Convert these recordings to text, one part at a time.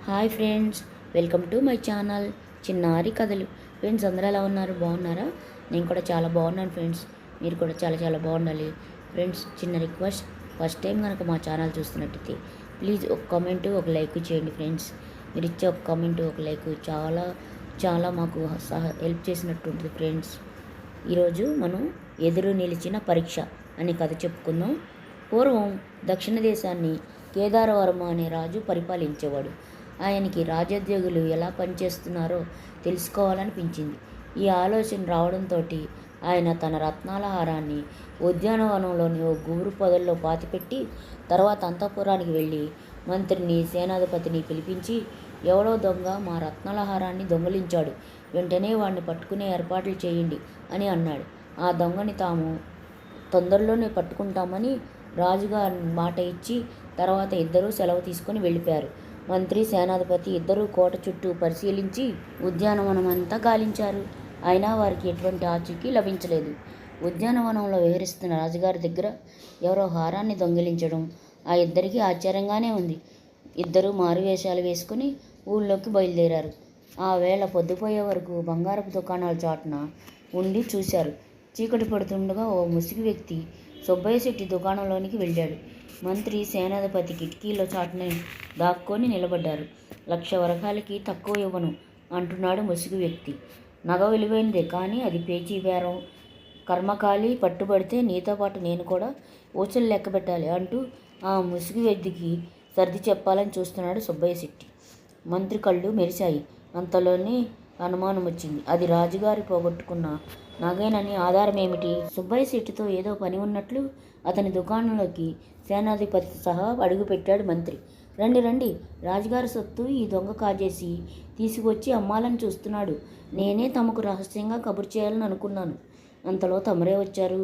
Hi friends, welcome to my channel చిన్నారి కథలు. Friends అందరూ ఎలా ఉన్నారు? బాగున్నారా? నేను కూడా చాలా బాగున్నాను ఫ్రెండ్స్. మీరు కూడా చాలా చాలా బాగుండాలి. ఫ్రెండ్స్ చిన్న రిక్వెస్ట్, ఫస్ట్ టైం కనుక మా ఛానల్ చూస్తున్నట్టయితే ప్లీజ్ ఒక కామెంటు ఒక లైక్ చేయండి ఫ్రెండ్స్. మీరు ఇచ్చే ఒక కామెంటు ఒక లైక్ చాలా చాలా మాకు హెల్ప్ చేసినట్టు ఉంటుంది ఫ్రెండ్స్. ఈరోజు మనం ఎదురు నిలిచిన పరీక్ష అనే కథ చెప్పుకుందాం. పూర్వం దక్షిణ దేశాన్ని కేదారవర్మ అనే రాజు పరిపాలించేవాడు. ఆయనకి రాజోద్యోగులు ఎలా పనిచేస్తున్నారో తెలుసుకోవాలనిపించింది. ఈ ఆలోచన రావడంతో ఆయన తన రత్నాల హారాన్ని ఉద్యానవనంలోని ఓ గుబురు పొదల్లో పాతిపెట్టి తర్వాత అంతఃపురానికి వెళ్ళి మంత్రిని సేనాధిపతిని పిలిపించి, ఎవడో దొంగ మా రత్నాల హారాన్ని దొంగిలించాడు, వెంటనే వాడిని పట్టుకునే ఏర్పాట్లు చేయండి అని అన్నాడు. ఆ దొంగని తాము తొందరలోనే పట్టుకుంటామని రాజుగారు మాట ఇచ్చి తర్వాత ఇద్దరూ సెలవు తీసుకుని వెళ్ళిపోయారు. మంత్రి సేనాధిపతి ఇద్దరూ కోట చుట్టూ పరిశీలించి ఉద్యానవనం అంతా గాలించారు. అయినా వారికి ఎటువంటి ఆచూకీ లభించలేదు. ఉద్యానవనంలో విహరిస్తున్న రాజుగారి దగ్గర ఎవరో హారాన్ని దొంగిలించడం ఆ ఇద్దరికీ ఆశ్చర్యంగానే ఉంది. ఇద్దరూ మారువేషాలు వేసుకుని ఊళ్ళోకి బయలుదేరారు. ఆ వేళ పొద్దుపోయే వరకు బంగారపు దుకాణాల చాటున ఉండి చూశారు. చీకటి పడుతుండగా ఓ ముసిగి వ్యక్తి సుబ్బయ్య శెట్టి దుకాణంలోనికి వెళ్ళాడు. మంత్రి సేనాధిపతి కిటికీలో చాటున దాక్కొని నిలబడ్డారు. 1,00,000 వరహాలకి తక్కువ ఇవ్వను అంటున్నాడు ముసుగు వ్యక్తి. నగ విలువైనదే, కానీ అది పేచీ బేరం. కర్మకాలి పట్టుబడితే నీతో పాటు నేను కూడా ఊచలు లెక్క పెట్టాలి అంటూ ఆ ముసుగు వ్యక్తికి సర్ది చెప్పాలని చూస్తున్నాడు సుబ్బయ్య శెట్టి. మంత్రి కళ్ళు మెరిశాయి. అంతలోనే అనుమానం వచ్చింది. అది రాజుగారి పోగొట్టుకున్న నగేనని. ఆధారం ఏమిటి? సుబ్బయ్య శెట్టితో ఏదో పని ఉన్నట్లు అతని దుకాణంలోకి సేనాధిపతి సహా అడుగుపెట్టాడు మంత్రి. రండి రండి, రాజుగారి సొత్తు ఈ దొంగ కాజేసి తీసుకొచ్చి అమ్మాలని చూస్తున్నాడు. నేనే తమకు రహస్యంగా కబురు చేయాలని అనుకున్నాను. అంతలో తమరే వచ్చారు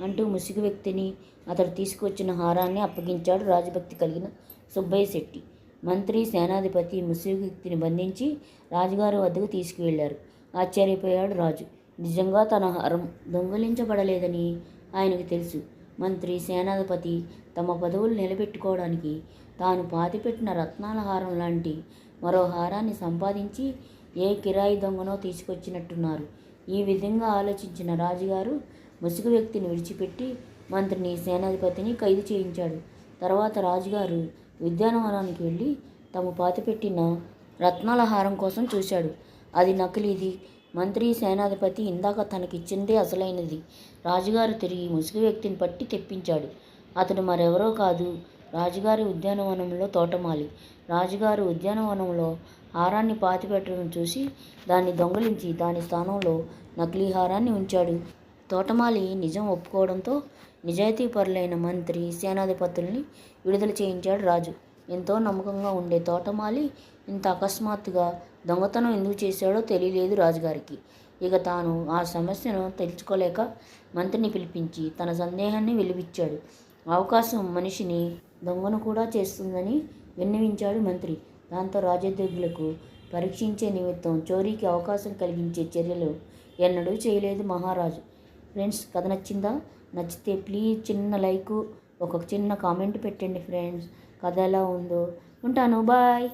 అంటూ ముసుగు వ్యక్తిని అతడు తీసుకువచ్చిన హారాన్ని అప్పగించాడు రాజభక్తి కలిగిన సుబ్బయ్య శెట్టి. మంత్రి సేనాధిపతి ముసుగు వ్యక్తిని బంధించి రాజుగారి వద్దకు తీసుకువెళ్లారు. ఆశ్చర్యపోయాడు రాజు. నిజంగా తన హారం దొంగిలించబడలేదని ఆయనకు తెలుసు. మంత్రి సేనాధిపతి తమ పదవులు నిలబెట్టుకోవడానికి తాను పాతిపెట్టిన రత్నాల హారం లాంటి మరో హారాన్ని సంపాదించి ఏ కిరాయి దొంగనో తీసుకొచ్చినట్టున్నారు. ఈ విధంగా ఆలోచించిన రాజుగారు ముసుగు వ్యక్తిని విడిచిపెట్టి మంత్రిని సేనాధిపతిని ఖైదు చేయించాడు. తర్వాత రాజుగారు ఉద్యానవనానికి వెళ్ళి తాము పాతిపెట్టిన రత్నాల హారం కోసం చూశాడు. అది నకిలీది. మంత్రి సేనాధిపతి ఇందాక తనకిచ్చిందే అసలైనది. రాజుగారు తిరిగి ముసుగు వ్యక్తిని పట్టి తెప్పించాడు. అతడు మరెవరో కాదు, రాజుగారి ఉద్యానవనంలో తోటమాలి. రాజుగారు ఉద్యానవనంలో హారాన్ని పాతిపెట్టడం చూసి దాన్ని దొంగిలించి దాని స్థానంలో నకిలీ హారాన్ని ఉంచాడు. తోటమాలి నిజం ఒప్పుకోవడంతో నిజాయితీపరులైన మంత్రి సేనాధిపతుల్ని విడుదల చేయించాడు రాజు. ఎంతో నమ్మకంగా ఉండే తోటమాలి ఇంత అకస్మాత్తుగా దొంగతనం ఎందుకు చేశాడో తెలియలేదు రాజుగారికి. ఇక తాను ఆ సమస్యను తెలుసుకోలేక మంత్రిని పిలిపించి తన సందేహాన్ని వెలిబుచ్చాడు. అవకాశం మనిషిని దొంగను కూడా చేస్తుందని విన్నవించాడు మంత్రి. దాంతో రాజోద్యోగులకు పరీక్షించే నిమిత్తం చోరీకి అవకాశం కలిగించే చర్యలు ఎన్నడూ చేయలేదు మహారాజు. ఫ్రెండ్స్, కథ నచ్చిందా? నచ్చితే ప్లీజ్ చిన్న లైకు, ఒక చిన్న కామెంట్ పెట్టండి ఫ్రెండ్స్. కథ ఎలా ఉందో. ఉంటాను, బాయ్.